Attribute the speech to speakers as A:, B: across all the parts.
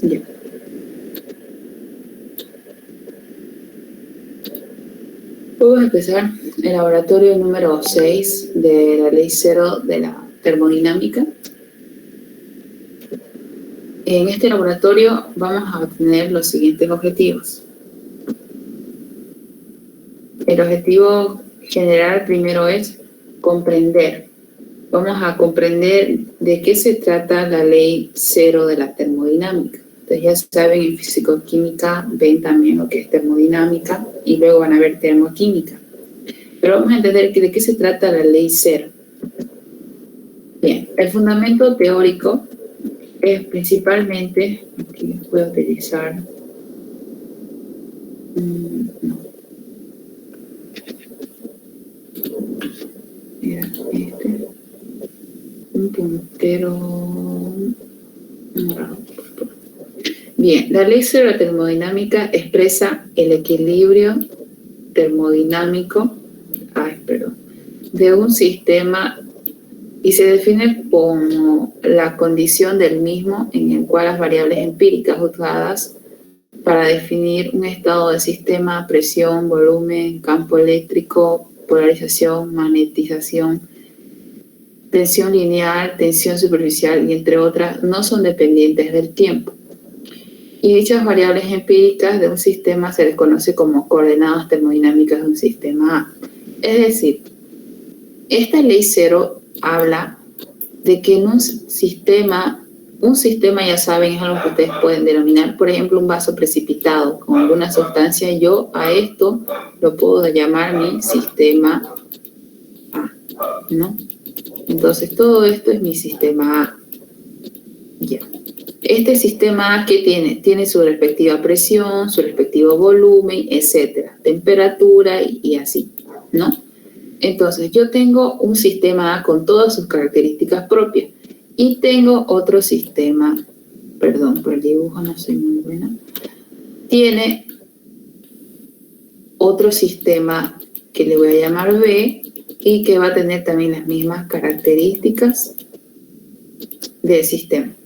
A: Ya. Vamos a empezar el laboratorio número 6 de la ley 0 de la termodinámica. En este laboratorio vamos a obtener los siguientes objetivos. El objetivo general primero es comprender. Vamos a comprender de qué se trata la ley 0 de la termodinámica. Entonces ya saben, en fisicoquímica ven también lo que es termodinámica y luego van a ver termoquímica. Pero vamos a entender de qué se trata la ley 0. Bien, el fundamento teórico es principalmente, aquí voy a utilizar, no, era un puntero morado. Bien, la ley 0 de la termodinámica expresa el equilibrio termodinámico de un sistema y se define como la condición del mismo en el cual las variables empíricas usadas para definir un estado de sistema, presión, volumen, campo eléctrico, polarización, magnetización, tensión lineal, tensión superficial y entre otras, no son dependientes del tiempo. Y dichas variables empíricas de un sistema se les conoce como coordenadas termodinámicas de un sistema A. Es decir, esta ley 0 habla de que en un sistema ya saben, es algo que ustedes pueden denominar, por ejemplo, un vaso precipitado con alguna sustancia. Yo a esto lo puedo llamar mi sistema A, ¿no? Entonces, todo esto es mi sistema A. Ya. Este sistema A, ¿qué tiene? Tiene su respectiva presión, su respectivo volumen, etcétera, temperatura y así, ¿no? Entonces, yo tengo un sistema A con todas sus características propias y tengo otro sistema, perdón, por el dibujo no soy muy buena, tiene otro sistema que le voy a llamar B y que va a tener también las mismas características del sistema.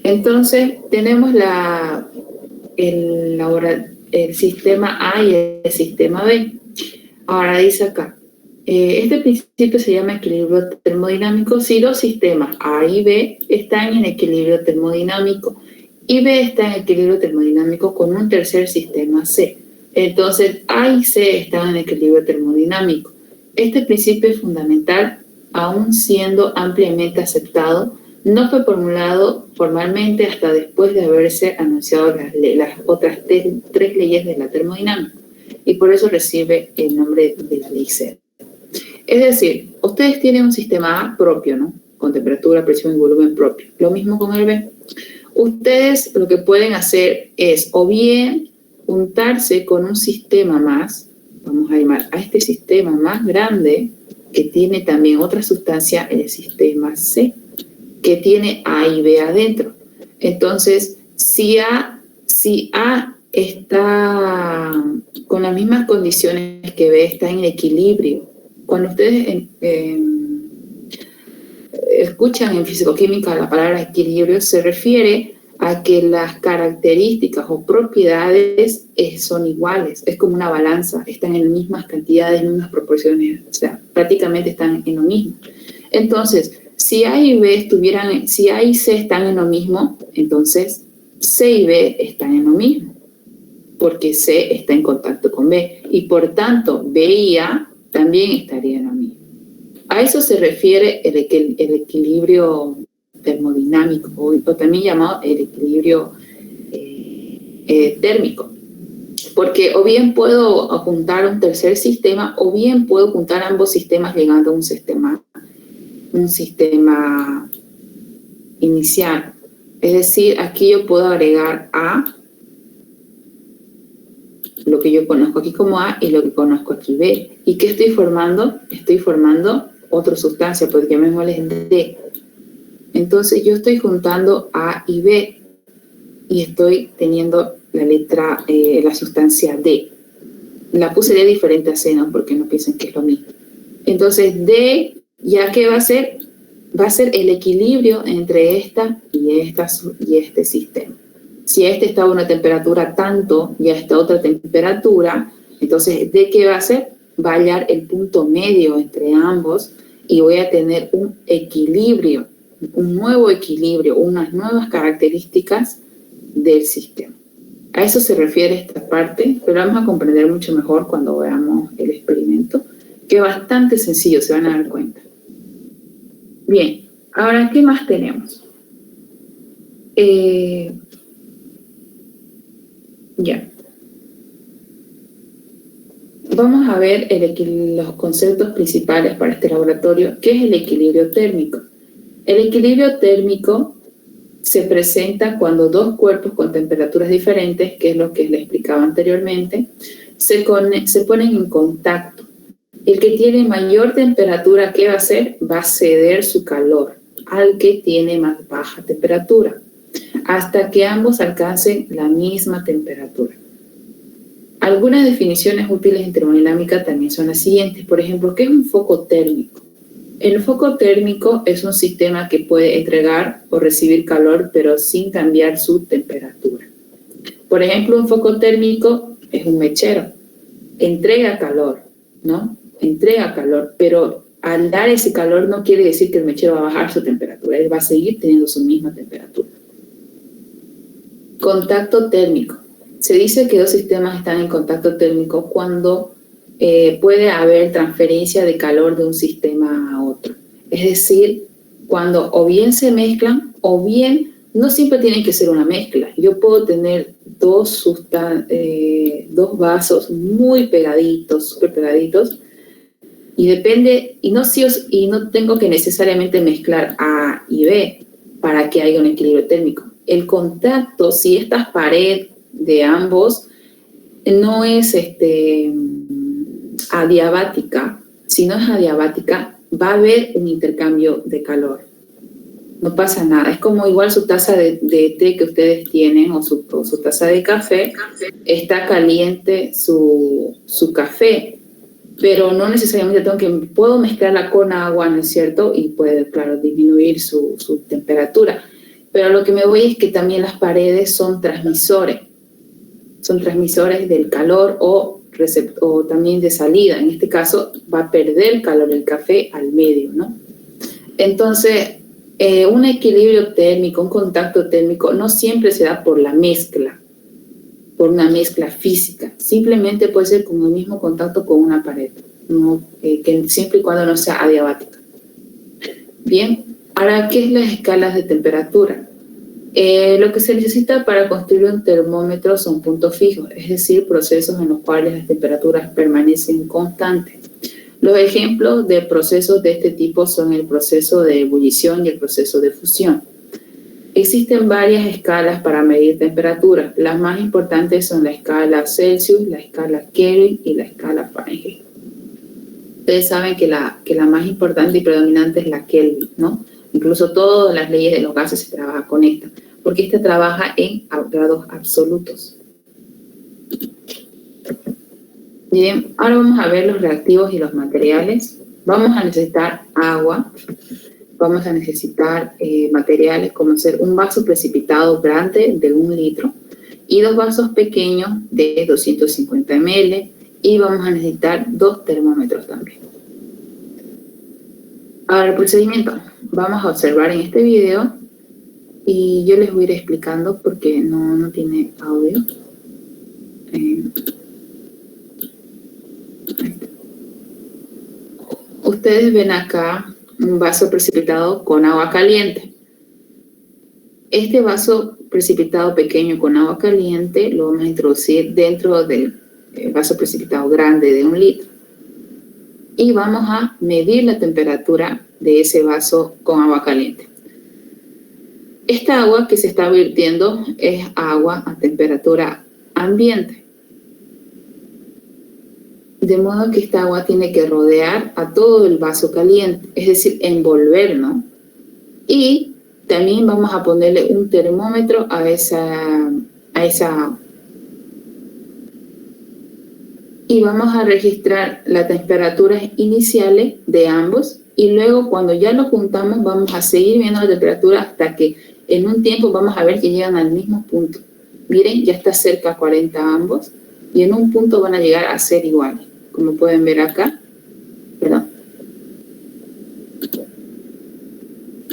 A: Entonces, tenemos el sistema A y el sistema B. Ahora dice acá, este principio se llama equilibrio termodinámico si los sistemas A y B están en equilibrio termodinámico y B está en equilibrio termodinámico con un tercer sistema C. Entonces, A y C están en equilibrio termodinámico. Este principio es fundamental, aún siendo ampliamente aceptado. No fue formulado formalmente hasta después de haberse anunciado las otras tres leyes de la termodinámica y por eso recibe el nombre de la ley 0. Es decir, ustedes tienen un sistema A propio, ¿no? Con temperatura, presión y volumen propio. Lo mismo con el B. Ustedes lo que pueden hacer es o bien juntarse con un sistema más, vamos a llamar a este sistema más grande que tiene también otra sustancia, el sistema C, que tiene A y B adentro. Entonces, si A está con las mismas condiciones que B, está en equilibrio. Cuando ustedes escuchan en fisicoquímica la palabra equilibrio, se refiere a que las características o propiedades son iguales. Es como una balanza, están en mismas cantidades, en mismas proporciones, o sea, prácticamente están en lo mismo. Entonces, si A y C están en lo mismo, entonces C y B están en lo mismo, porque C está en contacto con B, y por tanto B y A también estarían en lo mismo. A eso se refiere el equilibrio termodinámico, o también llamado el equilibrio térmico, porque o bien puedo juntar un tercer sistema, o bien puedo juntar ambos sistemas llegando a un sistema inicial. Es decir, aquí yo puedo agregar A, lo que yo conozco aquí como A y lo que conozco aquí B. ¿Y qué estoy formando? Estoy formando otra sustancia, pues llamémosle D. Entonces yo estoy juntando A y B y estoy teniendo la sustancia D. La puse de diferente a C, ¿no? Porque no piensen que es lo mismo. Entonces D ya que va a ser el equilibrio entre esta y este sistema. Si este está a una temperatura tanto y a esta otra temperatura, entonces, ¿de qué va a ser? Va a hallar el punto medio entre ambos y voy a tener un equilibrio, un nuevo equilibrio, unas nuevas características del sistema. A eso se refiere esta parte, pero vamos a comprender mucho mejor cuando veamos el experimento, que es bastante sencillo, se van a dar cuenta. Bien, ahora, ¿qué más tenemos? Ya. Vamos a ver los conceptos principales para este laboratorio, que es el equilibrio térmico. El equilibrio térmico se presenta cuando dos cuerpos con temperaturas diferentes, que es lo que les explicaba anteriormente, se ponen en contacto. El que tiene mayor temperatura, ¿qué va a hacer? Va a ceder su calor al que tiene más baja temperatura, hasta que ambos alcancen la misma temperatura. Algunas definiciones útiles en termodinámica también son las siguientes. Por ejemplo, ¿qué es un foco térmico? El foco térmico es un sistema que puede entregar o recibir calor, pero sin cambiar su temperatura. Por ejemplo, un foco térmico es un mechero. Entrega calor, ¿no? Entrega calor, pero al dar ese calor no quiere decir que el mechero va a bajar su temperatura. Él va a seguir teniendo su misma temperatura. Contacto térmico. Se dice que dos sistemas están en contacto térmico cuando puede haber transferencia de calor de un sistema a otro. Es decir, cuando o bien se mezclan o bien no siempre tiene que ser una mezcla. Yo puedo tener dos vasos muy pegaditos, súper pegaditos, y depende, y no tengo que necesariamente mezclar A y B para que haya un equilibrio térmico. El contacto, si esta pared de ambos no es adiabática, si no es adiabática, va a haber un intercambio de calor. No pasa nada. Es como igual su taza de té que ustedes tienen o su taza de café, está caliente su café, pero no necesariamente puedo mezclarla con agua, ¿no es cierto? Y puede, claro, disminuir su temperatura. Pero lo que me voy es que también las paredes son transmisores del calor o también de salida. En este caso va a perder calor el café al medio, ¿no? Entonces, un equilibrio térmico, un contacto térmico, no siempre se da por la mezcla, por una mezcla física. Simplemente puede ser con el mismo contacto con una pared, ¿no? Que siempre y cuando no sea adiabática. Bien, ahora, ¿qué es las escalas de temperatura? Lo que se necesita para construir un termómetro son puntos fijos, es decir, procesos en los cuales las temperaturas permanecen constantes. Los ejemplos de procesos de este tipo son el proceso de ebullición y el proceso de fusión. Existen varias escalas para medir temperatura. Las más importantes son la escala Celsius, la escala Kelvin y la escala Fahrenheit. Ustedes saben que la más importante y predominante es la Kelvin, ¿no? Incluso todas las leyes de los gases se trabaja con esta, porque esta trabaja en grados absolutos. Bien, ahora vamos a ver los reactivos y los materiales. Vamos a necesitar agua, vamos a necesitar materiales como ser un vaso precipitado grande de 1 litro y 2 vasos pequeños de 250 ml y vamos a necesitar 2 termómetros también. Ahora el procedimiento. Vamos a observar en este video y yo les voy a ir explicando porque no tiene audio. Ustedes ven acá un vaso precipitado con agua caliente. Este vaso precipitado pequeño con agua caliente lo vamos a introducir dentro del vaso precipitado grande de 1 litro. Y vamos a medir la temperatura de ese vaso con agua caliente. Esta agua que se está vertiendo es agua a temperatura ambiente. De modo que esta agua tiene que rodear a todo el vaso caliente, es decir, envolver, ¿no? Y también vamos a ponerle un termómetro a esa agua. y vamos a registrar las temperaturas iniciales de ambos, y luego cuando ya lo juntamos vamos a seguir viendo la temperatura hasta que en un tiempo vamos a ver que llegan al mismo punto. Miren, ya está cerca a 40 ambos, y en un punto van a llegar a ser iguales, como pueden ver acá. Perdón.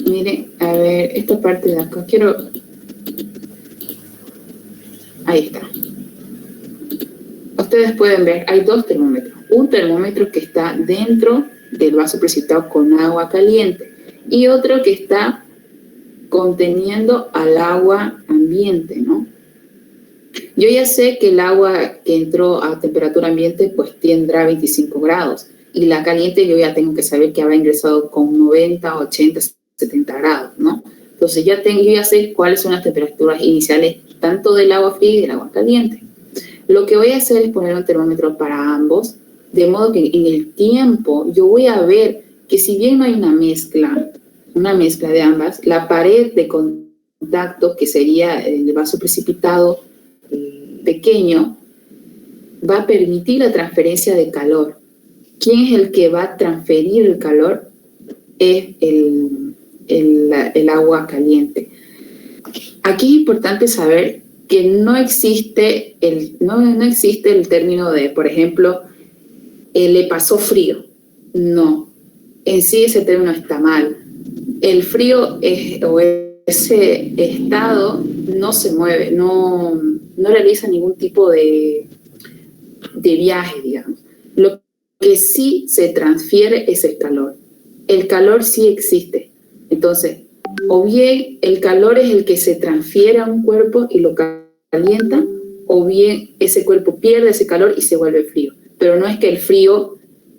A: Miren, a ver, esta parte de acá, ahí está. Ustedes pueden ver, hay dos termómetros. Un termómetro que está dentro del vaso precipitado con agua caliente y otro que está conteniendo al agua ambiente, ¿no? Yo ya sé que el agua que entró a temperatura ambiente pues tendrá 25 grados y la caliente yo ya tengo que saber que habrá ingresado con 90, 80, 70 grados, ¿no? Entonces yo ya sé cuáles son las temperaturas iniciales tanto del agua fría y del agua caliente. Lo que voy a hacer es poner un termómetro para ambos, de modo que en el tiempo yo voy a ver que si bien no hay una mezcla de ambas, la pared de contacto, que sería el vaso precipitado pequeño, va a permitir la transferencia de calor. ¿Quién es el que va a transferir el calor? Es el agua caliente. Aquí es importante saber que no existe el término de, por ejemplo, le pasó frío. No, en sí ese término está mal. El frío o ese estado no se mueve, no realiza ningún tipo de viaje, digamos. Lo que sí se transfiere es el calor. El calor sí existe. Entonces, o bien el calor es el que se transfiere a un cuerpo y lo calienta, o bien ese cuerpo pierde ese calor y se vuelve frío. Pero no es que el frío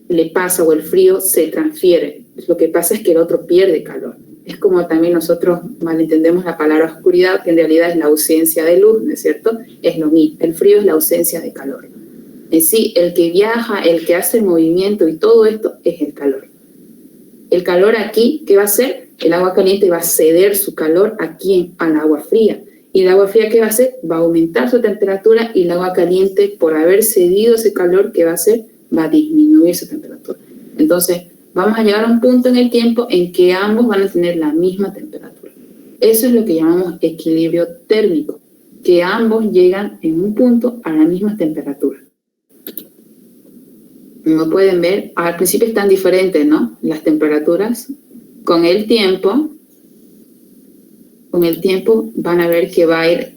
A: le pasa o el frío se transfiere. Lo que pasa es que el otro pierde calor. Es como también nosotros malentendemos la palabra oscuridad, que en realidad es la ausencia de luz, ¿no es cierto? Es lo mismo. El frío es la ausencia de calor. En sí, el que viaja, el que hace movimiento y todo esto es el calor. El calor aquí, ¿qué va a hacer? El agua caliente va a ceder su calor aquí al agua fría. Y el agua fría, ¿qué va a hacer? Va a aumentar su temperatura y el agua caliente, por haber cedido ese calor, ¿qué va a hacer? Va a disminuir su temperatura. Entonces, vamos a llegar a un punto en el tiempo en que ambos van a tener la misma temperatura. Eso es lo que llamamos equilibrio térmico, que ambos llegan en un punto a la misma temperatura. Como pueden ver, al principio están diferentes, ¿no? Las temperaturas. Con el tiempo van a ver que va a ir,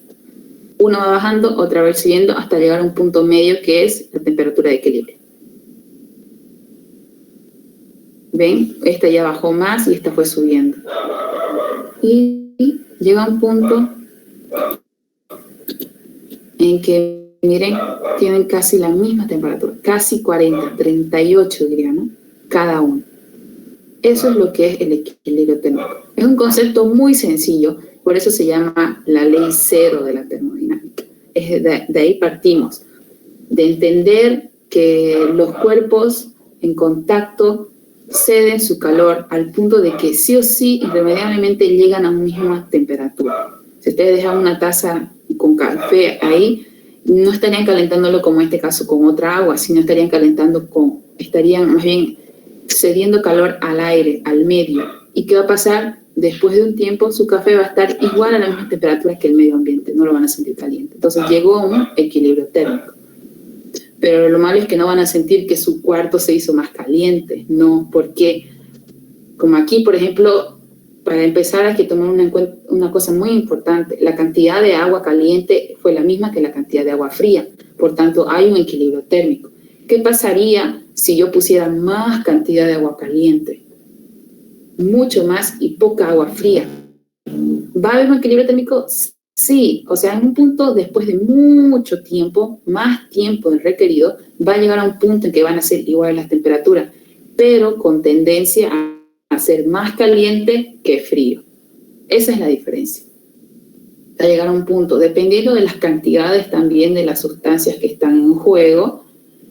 A: uno va bajando, otra vez subiendo, hasta llegar a un punto medio que es la temperatura de equilibrio. ¿Ven? Esta ya bajó más y esta fue subiendo. Y llega a un punto en que, miren, tienen casi la misma temperatura, casi 40, 38 diría, ¿no? Cada uno. Eso es lo que es el equilibrio térmico. Es un concepto muy sencillo, por eso se llama la ley cero de la termodinámica. De ahí partimos, de entender que los cuerpos en contacto ceden su calor al punto de que sí o sí irremediablemente llegan a una misma temperatura. Si ustedes dejan una taza con café ahí, no estarían calentándolo como en este caso con otra agua, sino estarían más bien cediendo calor al aire, al medio. ¿Y qué va a pasar? Después de un tiempo su café va a estar igual a la misma temperatura que el medio ambiente, no lo van a sentir caliente. Entonces llegó a un equilibrio térmico. Pero lo malo es que no van a sentir que su cuarto se hizo más caliente, no, porque como aquí, por ejemplo, para empezar hay que tomar una cosa muy importante, la cantidad de agua caliente fue la misma que la cantidad de agua fría, por tanto hay un equilibrio térmico. ¿Qué pasaría si yo pusiera más cantidad de agua caliente? Mucho más y poca agua fría. ¿Va a haber un equilibrio térmico? Sí, o sea, en un punto, después de mucho tiempo, más tiempo del requerido, va a llegar a un punto en que van a ser iguales las temperaturas, pero con tendencia a ser más caliente que frío. Esa es la diferencia. Va a llegar a un punto, dependiendo de las cantidades también de las sustancias que están en juego.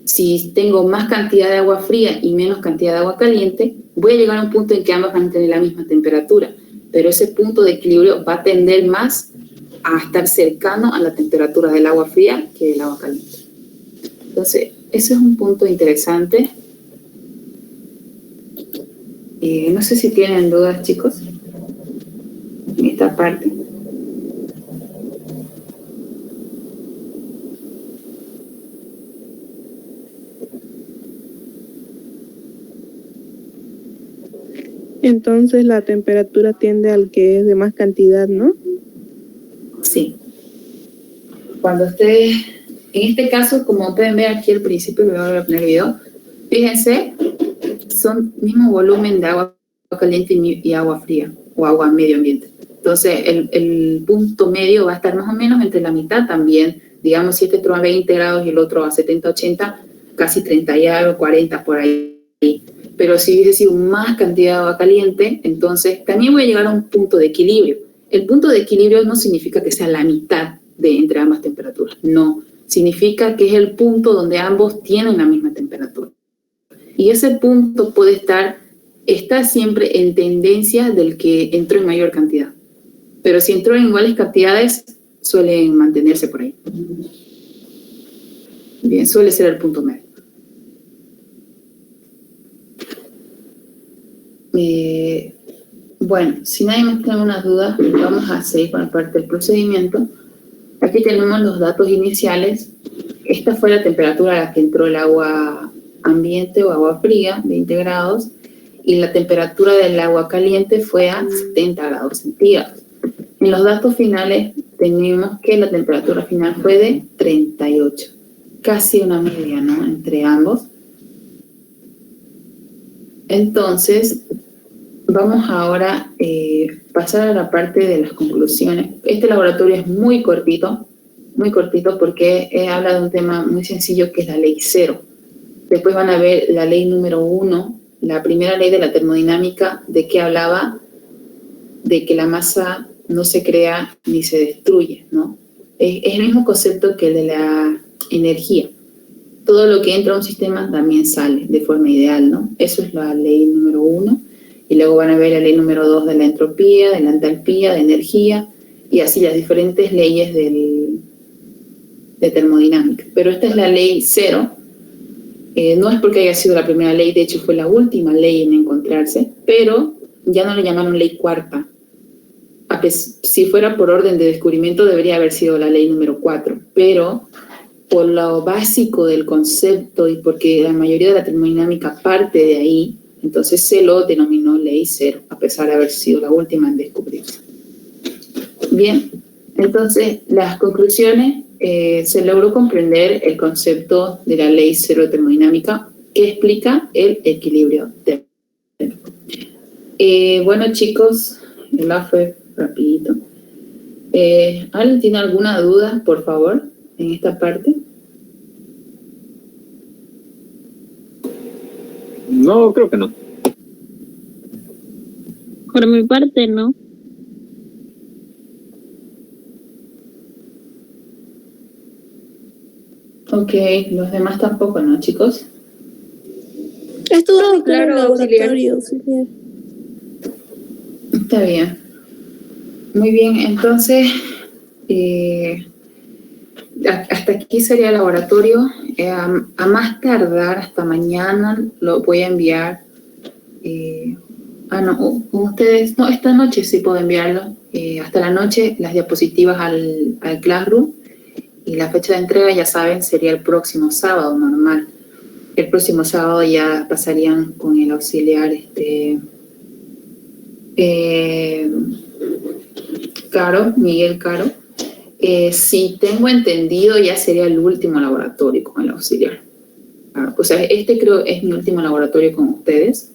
A: Si tengo más cantidad de agua fría y menos cantidad de agua caliente, voy a llegar a un punto en que ambas van a tener la misma temperatura, pero ese punto de equilibrio va a tender más a estar cercano a la temperatura del agua fría que del agua caliente. Entonces, Ese es un punto interesante. No sé si tienen dudas, chicos, en esta parte.
B: Entonces la temperatura tiende al que es de más cantidad, ¿no?
A: Sí. Cuando ustedes, en este caso, como pueden ver aquí al principio, voy a volver a poner el video, fíjense, son mismo volumen de agua caliente y agua fría, o agua medio ambiente. Entonces, el punto medio va a estar más o menos entre la mitad también. Digamos, si este entró a 20 grados y el otro a 70, 80, casi 30 y algo, 40 por ahí. Pero si hubiese sido más cantidad de agua caliente, entonces también voy a llegar a un punto de equilibrio. El punto de equilibrio no significa que sea la mitad de entre ambas temperaturas, no. Significa que es el punto donde ambos tienen la misma temperatura. Y ese punto puede está siempre en tendencia del que entró en mayor cantidad. Pero si entró en iguales cantidades, suelen mantenerse por ahí. Bien, suele ser el punto medio. Bueno, si nadie más tiene unas dudas, vamos a seguir con la parte del procedimiento. Aquí tenemos los datos iniciales. Esta fue la temperatura a la que entró el agua ambiente o agua fría, 20 grados, y la temperatura del agua caliente fue a 70 grados centígrados. En los datos finales tenemos que la temperatura final fue de 38, casi una media, ¿no?, entre ambos. Entonces, vamos ahora a pasar a la parte de las conclusiones. Este laboratorio es muy cortito porque habla de un tema muy sencillo que es la ley 0. Después van a ver la ley número 1, la primera ley de la termodinámica, de que hablaba de que la masa no se crea ni se destruye, ¿no? Es el mismo concepto que el de la energía. Todo lo que entra a un sistema también sale de forma ideal, ¿no? Eso es la ley número 1. Y luego van a ver la ley número 2 de la entropía, de la entalpía, de energía, y así las diferentes leyes de termodinámica. Pero esta es la ley 0. No es porque haya sido la primera ley, de hecho fue la última ley en encontrarse, pero ya no le llamaron ley cuarta. Si fuera por orden de descubrimiento debería haber sido la ley número 4, pero por lo básico del concepto y porque la mayoría de la termodinámica parte de ahí, entonces se lo denominó ley 0, a pesar de haber sido la última en descubrirse. Bien, entonces las conclusiones, se logró comprender el concepto de la ley 0 termodinámica que explica el equilibrio térmico. Bueno, chicos, la fue rapidito. ¿Alguien tiene alguna duda, por favor, en esta parte?
C: No, creo que no.
D: Por mi parte, no.
A: Ok, los demás tampoco, ¿no, chicos?
B: Estuvo muy
D: claro,
B: claro el laboratorio, auxiliar.
A: Está bien. Muy bien, entonces, hasta aquí sería el laboratorio. A más tardar, hasta mañana, lo voy a enviar. No, ustedes, no, esta noche sí puedo enviarlo. Hasta la noche, las diapositivas al Classroom. Y la fecha de entrega, ya saben, sería el próximo sábado, normal. El próximo sábado ya pasarían con el auxiliar Miguel Caro. Si tengo entendido, ya sería el último laboratorio con el auxiliar. O sea, creo es mi último laboratorio con ustedes.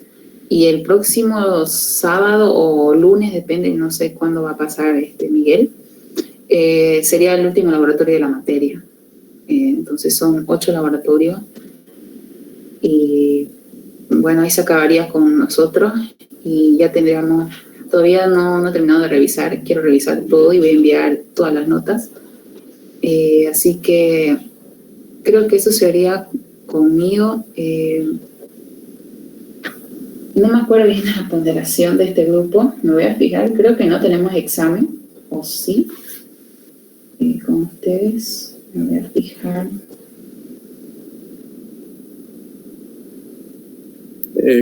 A: Y el próximo sábado o lunes, depende, no sé cuándo va a pasar Miguel, sería el último laboratorio de la materia. Entonces son 8 laboratorios. Y bueno, ahí se acabaría con nosotros y ya tendríamos, todavía no he terminado de revisar, quiero revisar todo y voy a enviar todas las notas. Así que creo que eso sería conmigo. No me acuerdo bien de la ponderación de este grupo, me voy a fijar, creo que no tenemos examen, o sí, con ustedes, me voy a fijar.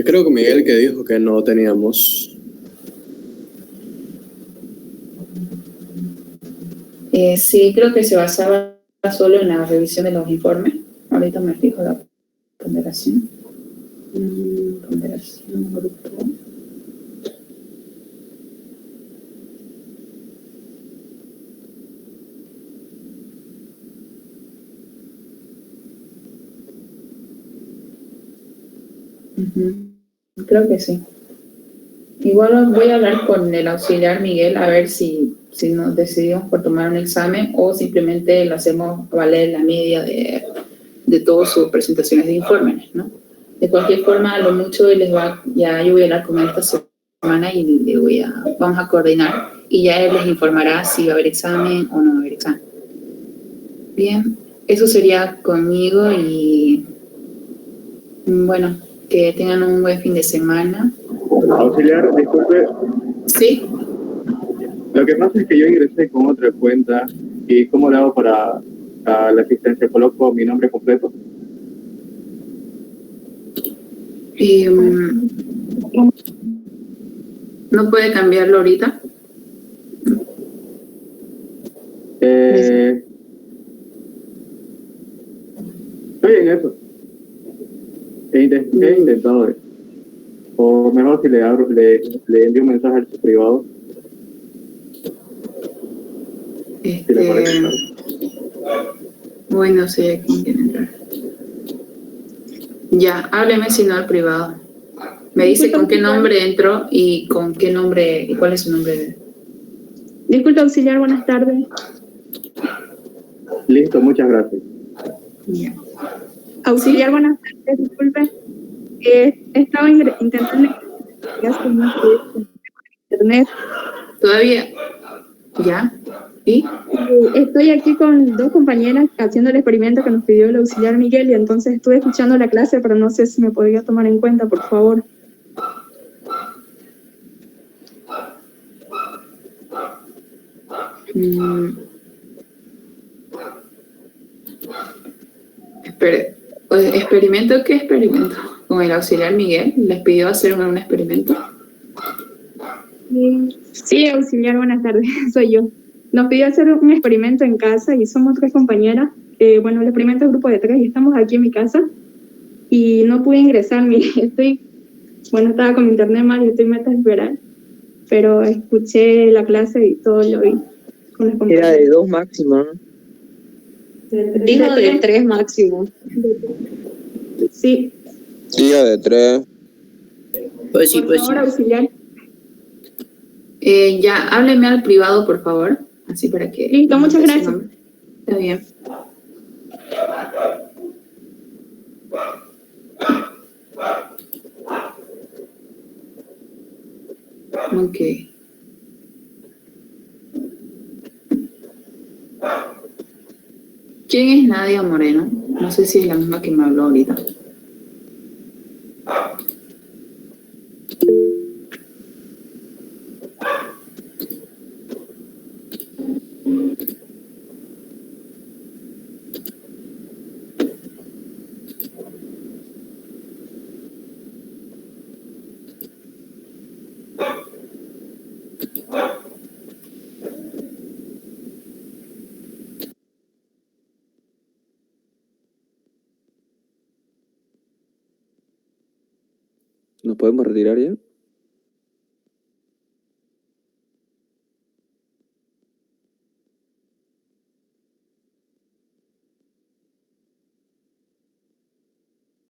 C: Creo que Miguel que dijo que no teníamos.
A: Sí, creo que se basaba solo en la revisión de los informes. Ahorita me fijo la ponderación. Ponderación, grupo. Creo que sí. Igual voy a hablar con el auxiliar Miguel a ver si nos decidimos por tomar un examen o simplemente lo hacemos valer la media de todas sus presentaciones de informes, ¿no? De cualquier forma, a lo mucho ya yo voy a hablar con él esta semana y vamos a coordinar y ya él les informará si va a haber examen o no va a haber examen. Bien, eso sería conmigo y bueno, que tengan un buen fin de semana.
E: Auxiliar, disculpe.
A: Sí.
E: Lo que pasa es que yo ingresé con otra cuenta y ¿cómo le hago para la asistencia? ¿Coloco mi nombre completo?
A: ¿No puede cambiarlo ahorita?
E: Estoy en eso. He intentado eso. O mejor si le envío un mensaje al privado. Si le parece.
A: Bueno, no sé quién quiere entrar. Ya, hábleme si no al privado. Me dice con qué nombre entró y con qué nombre y cuál es su nombre.
F: Disculpe, auxiliar, buenas tardes.
E: Listo, muchas gracias.
A: Ya.
F: Auxiliar, buenas tardes, disculpe. Estaba intentando internet.
A: ¿Todavía? ¿Ya? ¿Y?
F: Estoy aquí con dos compañeras haciendo el experimento que nos pidió el auxiliar Miguel y entonces estuve escuchando la clase, pero no sé si me podría tomar en cuenta, por favor.
A: Espere. ¿Experimento? ¿Qué experimento? ¿Con el auxiliar Miguel? ¿Les pidió hacer un experimento?
F: Sí, auxiliar, buenas tardes, soy yo. Nos pidió hacer un experimento en casa y somos tres compañeras. Bueno, el experimento es grupo de 3 y estamos aquí en mi casa y no pude ingresar. Estaba con mi internet mal y estoy meta a esperar, pero escuché la clase y todo lo vi.
G: Era de 2 máximo, ¿no?
F: Dijo de 3 máximo. Sí.
G: Diga de 3.
F: Pues sí, por favor, auxiliar.
A: Ya, hábleme al privado, por favor. Así para que...
F: Listo, muchas gracias.
A: Está bien. Ok. ¿Quién es Nadia Moreno? No sé si es la misma que me habló ahorita.
G: ¿Nos podemos retirar ya?